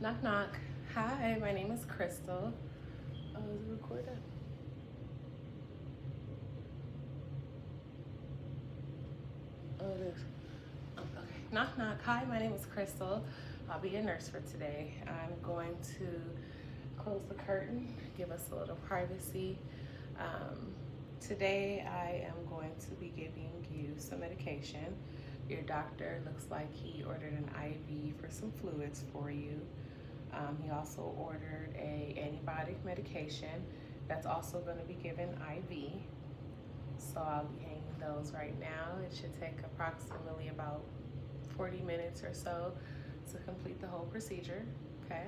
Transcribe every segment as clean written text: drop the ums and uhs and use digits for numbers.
Knock knock. Hi, my name is Crystal. Oh, is it recorded? Oh, it is. Oh, okay. Knock knock. Hi, my name is Crystal. I'll be a nurse for today. I'm going to close the curtain, give us a little privacy. Today I am going to be giving you some medication. Your doctor looks like he ordered an IV for some fluids for you. He also ordered a antibiotic medication that's also going to be given IV. So I'll be hanging those right now. It should take approximately about 40 minutes or so to complete the whole procedure. Okay.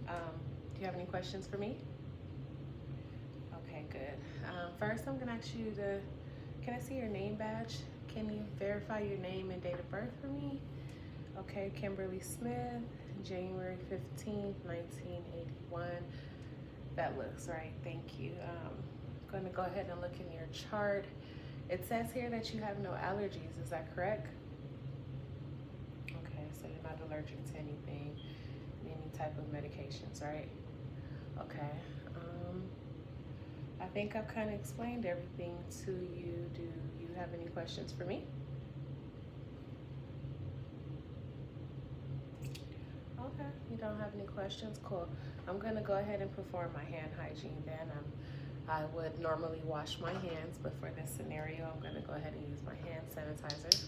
Do you have any questions for me? Okay, good. First, I'm gonna ask you to, can I see your name badge? Can you verify your name and date of birth for me? Okay, Kimberly Smith, January 15th, 1981. That looks right, thank you. I'm gonna go ahead and look in your chart. It says here that you have no allergies, is that correct? Okay, so you're not allergic to anything, any type of medications, right? Okay. I think I've kind of explained everything to you. Do you have any questions for me? Okay, you don't have any questions? Cool. I'm going to go ahead and perform my hand hygiene then. I would normally wash my hands, but for this scenario, I'm going to go ahead and use my hand sanitizer.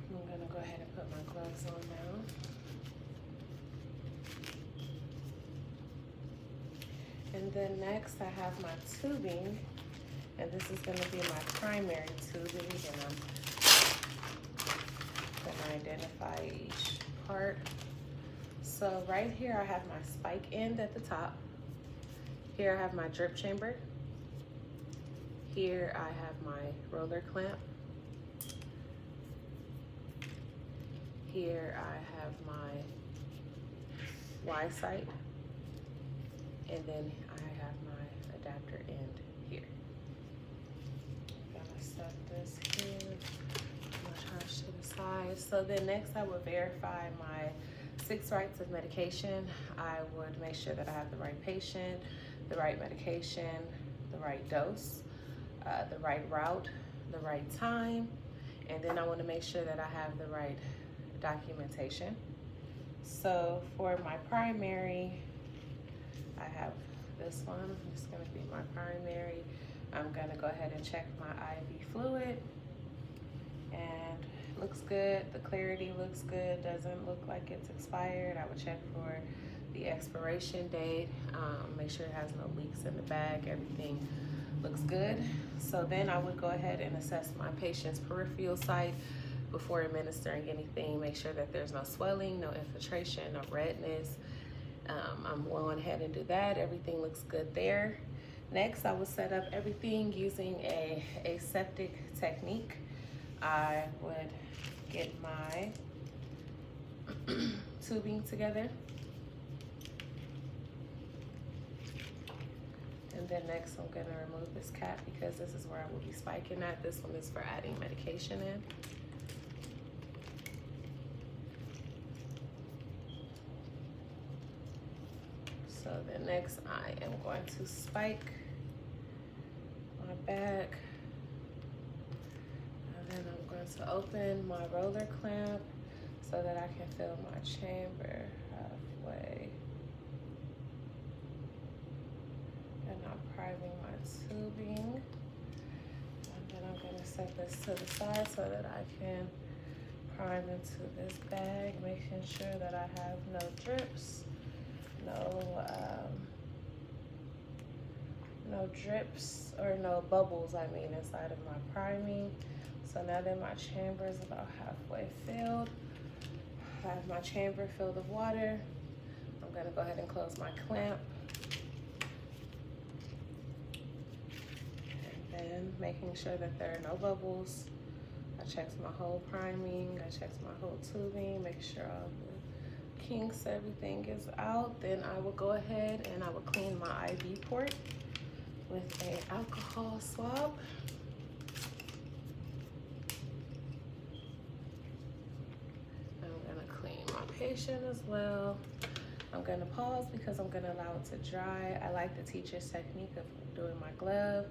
I'm going to go ahead and put my gloves on now. And then next I have my tubing, and this is going to be my primary tubing, and I'm going to identify each part. So right here I have my spike end at the top. Here I have my drip chamber. Here I have my roller clamp. Here I have my Y site. And then I have my adapter end here. I'm gonna set this here, I'm gonna charge to the side. So then next I would verify my 6 rights of medication. I would make sure that I have the right patient, the right medication, the right dose, the right route, the right time, and then I want to make sure that I have the right documentation. So for my primary, I have this one. It's going to be my primary. I'm going to go ahead and check my IV fluid, and looks good. The clarity looks good. Doesn't look like it's expired. I would check for the expiration date. Make sure it has no leaks in the bag. Everything looks good. So then I would go ahead and assess my patient's peripheral site before administering anything. Make sure that there's no swelling, no infiltration, no redness. I'm going ahead and do that. Everything looks good there. Next, I will set up everything using a aseptic technique. I would get my tubing together. And then next, I'm gonna remove this cap because this is where I will be spiking at. This one is for adding medication in. So then next I am going to spike my bag. And then I'm going to open my roller clamp so that I can fill my chamber halfway. And I'm priming my tubing. And then I'm going to set this to the side so that I can prime into this bag, making sure that I have no drips. No drips or no bubbles, I mean, inside of my priming. So now that my chamber is about halfway filled, I have my chamber filled with water. I'm gonna go ahead and close my clamp. And then making sure that there are no bubbles. I checked my whole priming, I checked my whole tubing, make sure all the kinks, everything is out, then I will go ahead and I will clean my IV port with an alcohol swab. I'm gonna clean my patient as well. I'm gonna pause because I'm gonna allow it to dry. I like the teacher's technique of doing my glove.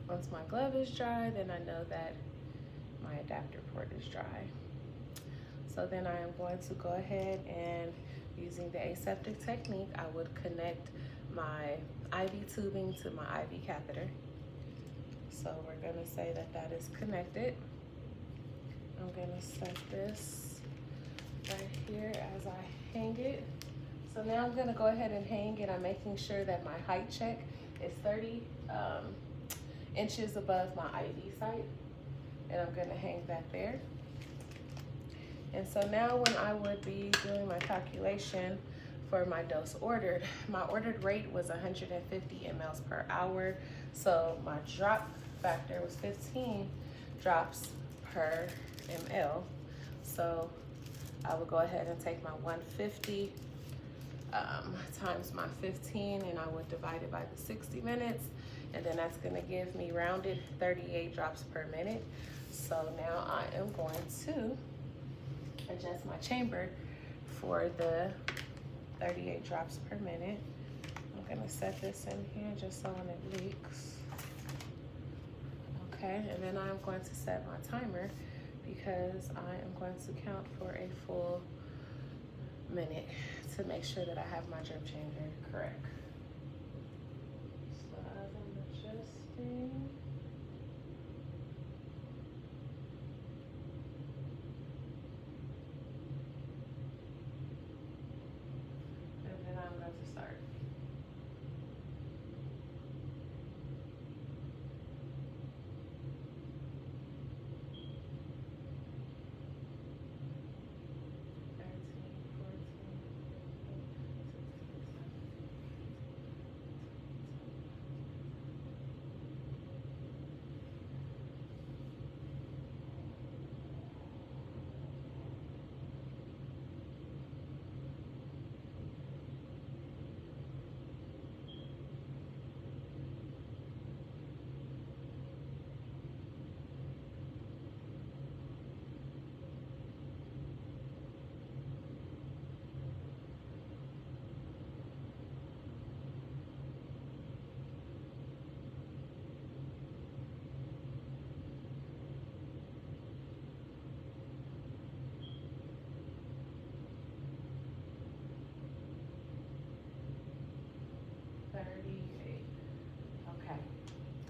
Once my glove is dry, then I know that my adapter port is dry. So then I am going to go ahead and, using the aseptic technique, I would connect my IV tubing to my IV catheter. So we're gonna say that that is connected. I'm gonna set this right here as I hang it. So now I'm gonna go ahead and hang it. I'm making sure that my height check is 30 inches above my IV site. And I'm gonna hang that there. And so now when I would be doing my calculation for my dose ordered, my ordered rate was 150 mLs per hour. So my drop factor was 15 drops per ml. So I would go ahead and take my 150 times my 15, and I would divide it by the 60 minutes. And then that's gonna give me rounded 38 drops per minute. So now I am going to adjust my chamber for the 38 drops per minute. I'm gonna set this in here just so when it leaks. Okay, and then I'm going to set my timer because I am going to count for a full minute to make sure that I have my drip changer correct. So as I'm adjusting, I'm going to start.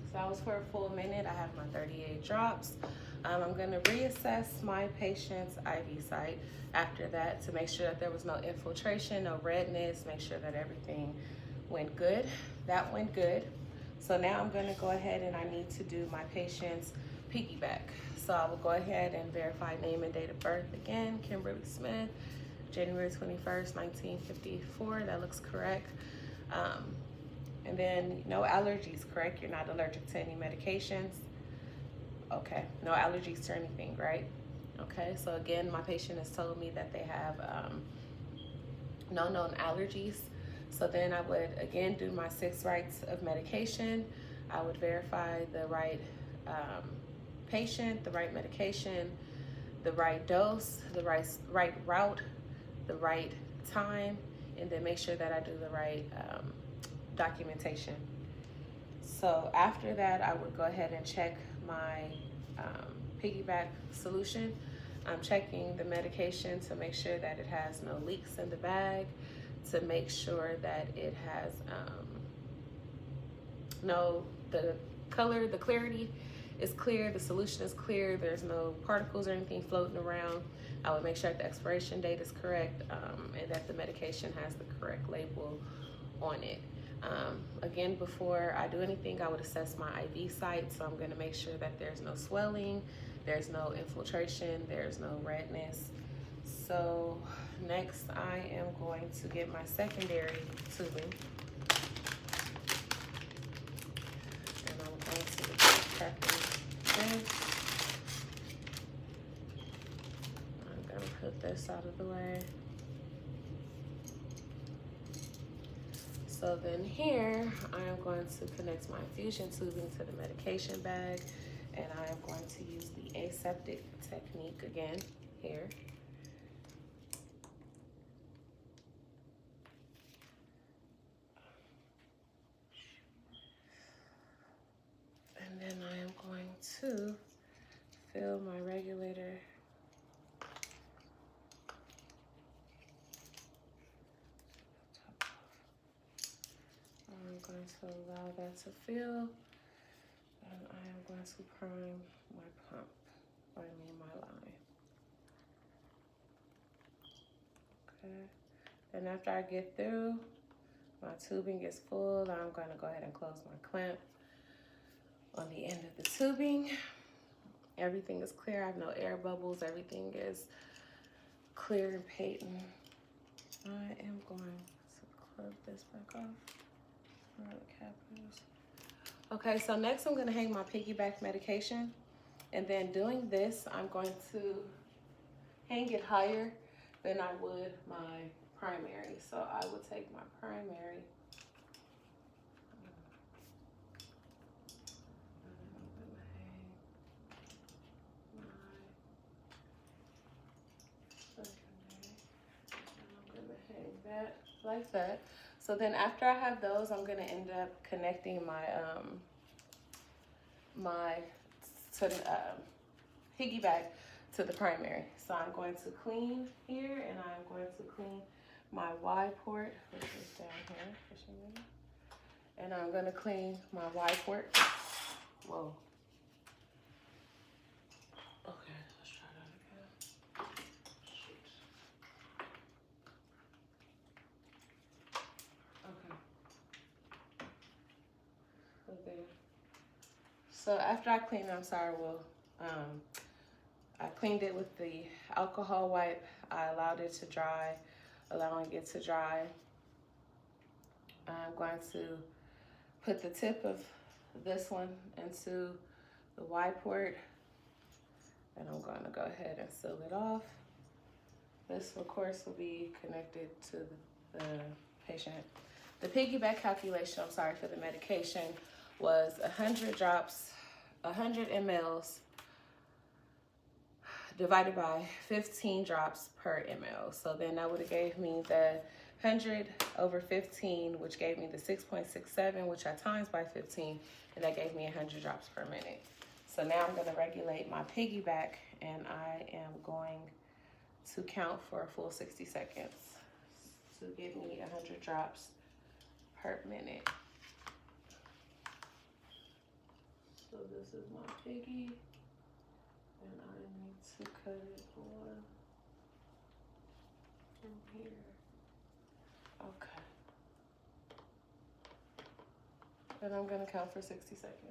So that was for a full minute. I have my 38 drops. I'm gonna reassess my patient's IV site after that to make sure that there was no infiltration, no redness, make sure that everything went good. That went good. So now I'm gonna go ahead and I need to do my patient's piggyback. So I will go ahead and verify name and date of birth again, Kimberly Smith, January 21st, 1954, that looks correct. And then no allergies, correct? You're not allergic to any medications? Okay, no allergies to anything, right? Okay, so again, my patient has told me that they have no known allergies. So then I would again do my 6 rights of medication. I would verify the right patient, the right medication, the right dose, the right route, the right time, and then make sure that I do the right documentation. So after that, I would go ahead and check my piggyback solution. I'm checking the medication to make sure that it has no leaks in the bag, to make sure that it has the color, the clarity is clear, the solution is clear, there's no particles or anything floating around. I would make sure that the expiration date is correct and that the medication has the correct label on it. Again, before I do anything, I would assess my IV site. So I'm gonna make sure that there's no swelling, there's no infiltration, there's no redness. So next I am going to get my secondary tubing. And I'm going to be prepping this. I'm gonna put this out of the way. So then here, I am going to connect my infusion tubing to the medication bag, and I am going to use the aseptic technique again here. And then I am going to fill my regulator. I'm going to allow that to fill, and I am going to prime my pump, my line. Okay. Then after I get through, my tubing is full. I'm going to go ahead and close my clamp on the end of the tubing. Everything is clear. I have no air bubbles. Everything is clear and patent. I am going to clip this back off where the cap is. Okay, so next I'm going to hang my piggyback medication. And then doing this, I'm going to hang it higher than I would my primary. So I would take my primary. That like that. So then after I have those, I'm gonna end up connecting my piggyback to the primary. So I'm going to clean here, and I'm going to clean my Y port, which is down here, and I'm gonna clean my Y port. Whoa. Okay, let's try that again. Shoot. Okay. So after I clean it, I'm sorry, I cleaned it with the alcohol wipe. I allowed it to dry, allowing it to dry. I'm going to put the tip of this one into the Y port, and I'm going to go ahead and seal it off. This, of course, will be connected to the patient. The piggyback calculation, I'm sorry, for the medication was 100 drops, 100 mLs divided by 15 drops per ml. So then that would have gave me the 100 over 15, which gave me the 6.67, which I times by 15, and that gave me 100 drops per minute. So now I'm gonna regulate my piggyback, and I am going to count for a full 60 seconds to give me 100 drops per minute. So this is my piggy, and I need to cut it on from here. Okay. And I'm gonna count for 60 seconds.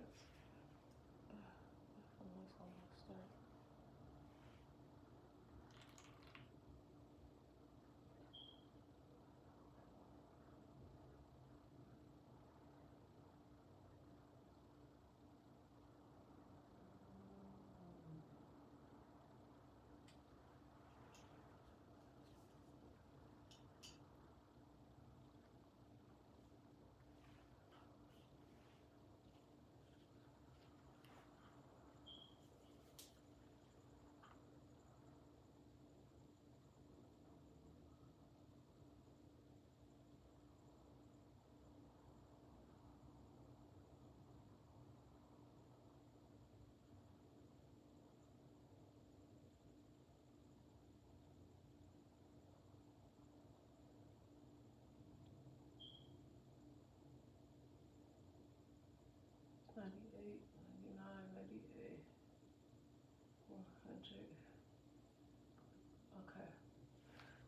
Okay.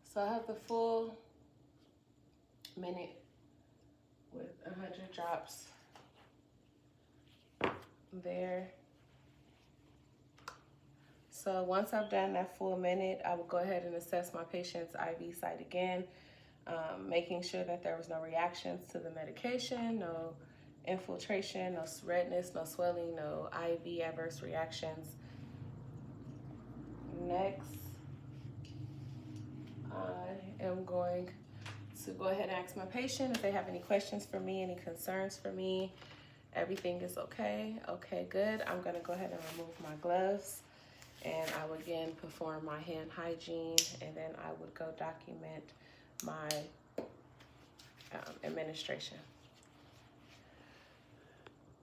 So I have the full minute with 100 drops there. So once I've done that full minute, I will go ahead and assess my patient's IV site again, making sure that there was no reactions to the medication, no infiltration, no redness, no swelling, no IV adverse reactions. Next, I am going to go ahead and ask my patient if they have any questions for me, any concerns for me. Everything is okay. Okay, good. I'm gonna go ahead and remove my gloves, and I would again perform my hand hygiene, and then I would go document my administration.